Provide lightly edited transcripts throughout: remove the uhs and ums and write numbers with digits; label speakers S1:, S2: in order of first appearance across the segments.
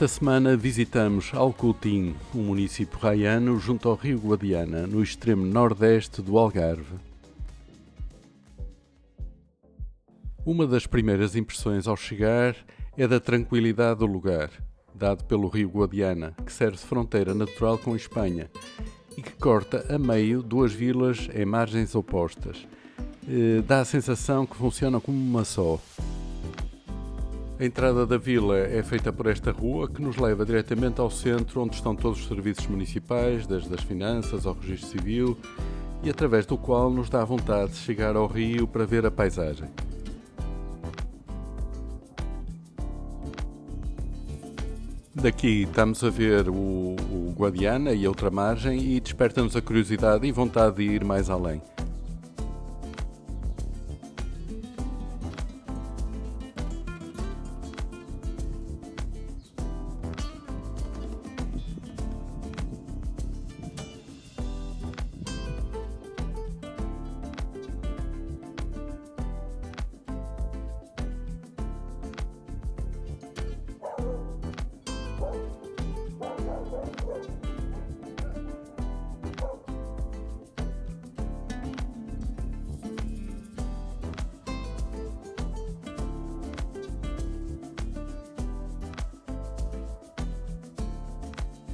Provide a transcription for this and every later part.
S1: Esta semana visitamos Alcoutim, um município raiano junto ao rio Guadiana, no extremo nordeste do Algarve. Uma das primeiras impressões ao chegar é da tranquilidade do lugar, dado pelo rio Guadiana, que serve de fronteira natural com a Espanha e que corta a meio duas vilas em margens opostas. Dá a sensação que funcionam como uma só. A entrada da vila é feita por esta rua, que nos leva diretamente ao centro, onde estão todos os serviços municipais, desde as finanças ao registro civil, e através do qual nos dá vontade de chegar ao rio para ver a paisagem. Daqui estamos a ver o Guadiana e a outra margem e desperta-nos a curiosidade e vontade de ir mais além.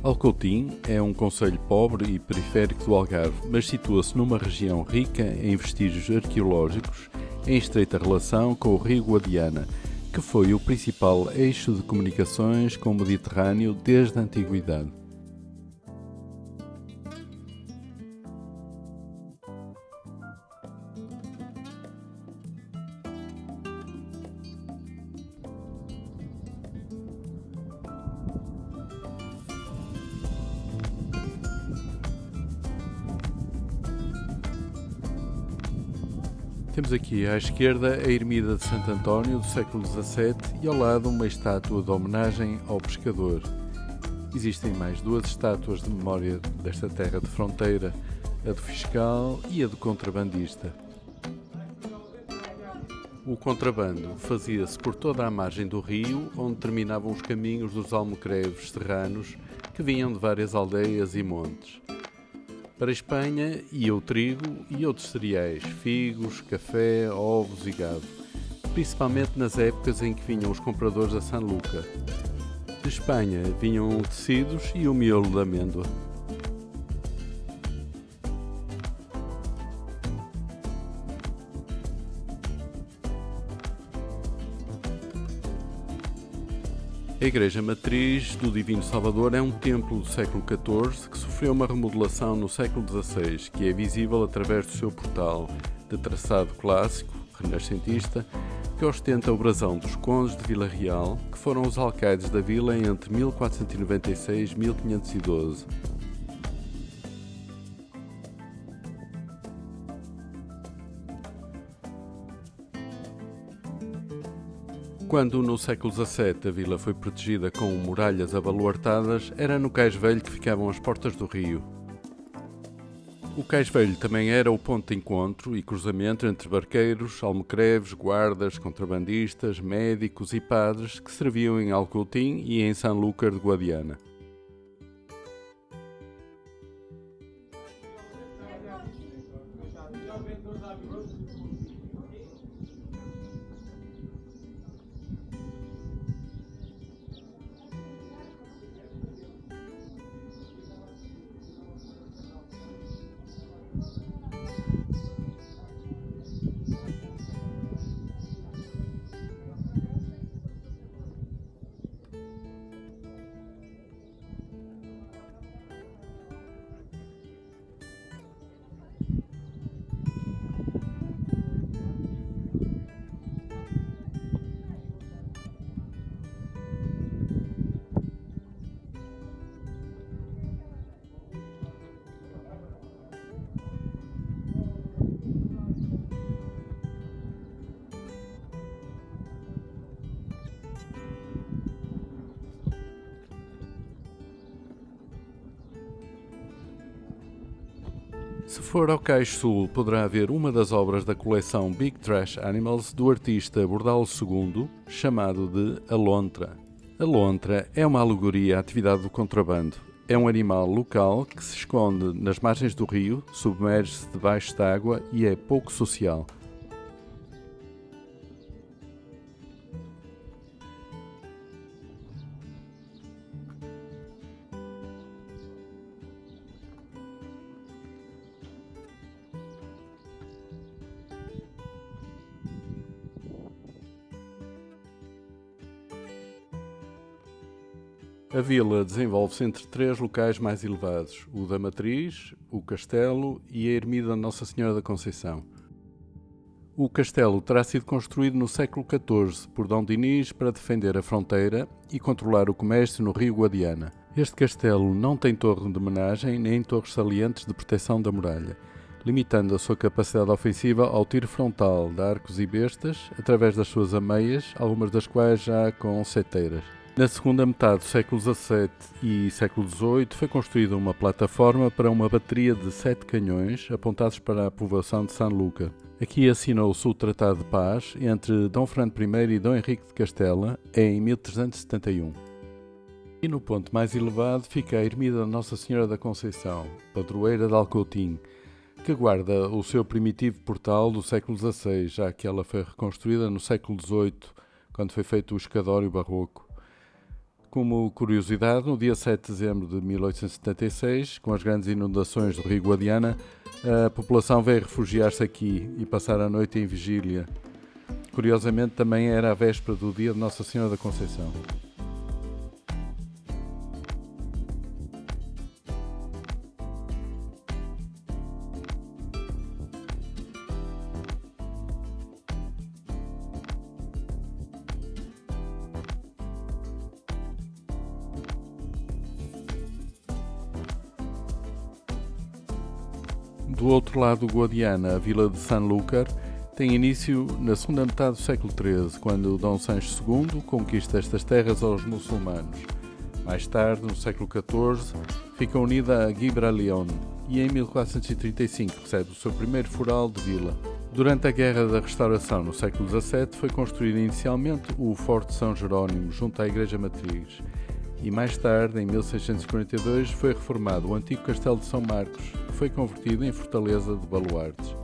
S1: Alcoutim é um concelho pobre e periférico do Algarve, mas situa-se numa região rica em vestígios arqueológicos, em estreita relação com o rio Guadiana, que foi o principal eixo de comunicações com o Mediterrâneo desde a antiguidade. Temos aqui à esquerda a ermida de Santo António do século XVII e ao lado uma estátua de homenagem ao pescador. Existem mais duas estátuas de memória desta terra de fronteira, a do fiscal e a do contrabandista. O contrabando fazia-se por toda a margem do rio, onde terminavam os caminhos dos almocreves serranos que vinham de várias aldeias e montes. Para a Espanha ia o trigo e outros cereais, figos, café, ovos e gado, principalmente nas épocas em que vinham os compradores a Sanlúcar. De Espanha vinham tecidos e o miolo de amêndoa. A Igreja Matriz do Divino Salvador é um templo do século XIV que sofreu uma remodelação no século XVI, que é visível através do seu portal, de traçado clássico, renascentista, que ostenta o brasão dos condes de Vila Real, que foram os alcaides da vila entre 1496 e 1512. Quando, no século XVII, a vila foi protegida com muralhas abaluartadas, era no Cais Velho que ficavam as portas do rio. O Cais Velho também era o ponto de encontro e cruzamento entre barqueiros, almocreves, guardas, contrabandistas, médicos e padres que serviam em Alcoutim e em Sanlúcar de Guadiana. Se for ao Cais Sul, poderá ver uma das obras da coleção Big Trash Animals do artista Bordalo II, chamado de A Lontra. A lontra é uma alegoria à atividade do contrabando. É um animal local que se esconde nas margens do rio, submerge-se debaixo d'água e é pouco social. A vila desenvolve-se entre três locais mais elevados: o da Matriz, o Castelo e a Ermida Nossa Senhora da Conceição. O castelo terá sido construído no século XIV por Dom Dinis para defender a fronteira e controlar o comércio no rio Guadiana. Este castelo não tem torre de homenagem nem torres salientes de proteção da muralha, limitando a sua capacidade ofensiva ao tiro frontal de arcos e bestas através das suas ameias, algumas das quais já com seteiras. Na segunda metade do século XVII e século XVIII foi construída uma plataforma para uma bateria de 7 canhões apontados para a povoação de Sanlúcar. Aqui assinou-se o Tratado de Paz entre Dom Fernando I e Dom Henrique de Castela em 1371. E no ponto mais elevado fica a Ermida de Nossa Senhora da Conceição, padroeira de Alcoutim, que guarda o seu primitivo portal do século XVI, já que ela foi reconstruída no século XVIII, quando foi feito o escadório barroco. Como curiosidade, no dia 7 de dezembro de 1876, com as grandes inundações do rio Guadiana, a população veio refugiar-se aqui e passar a noite em vigília. Curiosamente, também era a véspera do dia de Nossa Senhora da Conceição. Do outro lado do Guadiana, a vila de Sanlúcar tem início na segunda metade do século XIII, quando Dom Sancho II conquista estas terras aos muçulmanos. Mais tarde, no século XIV, fica unida a Gibraleón e em 1435 recebe o seu primeiro foral de vila. Durante a Guerra da Restauração, no século XVII, foi construído inicialmente o Forte São Jerónimo, junto à Igreja Matriz, e mais tarde, em 1642, foi reformado o antigo Castelo de São Marcos, que foi convertido em fortaleza de baluartes.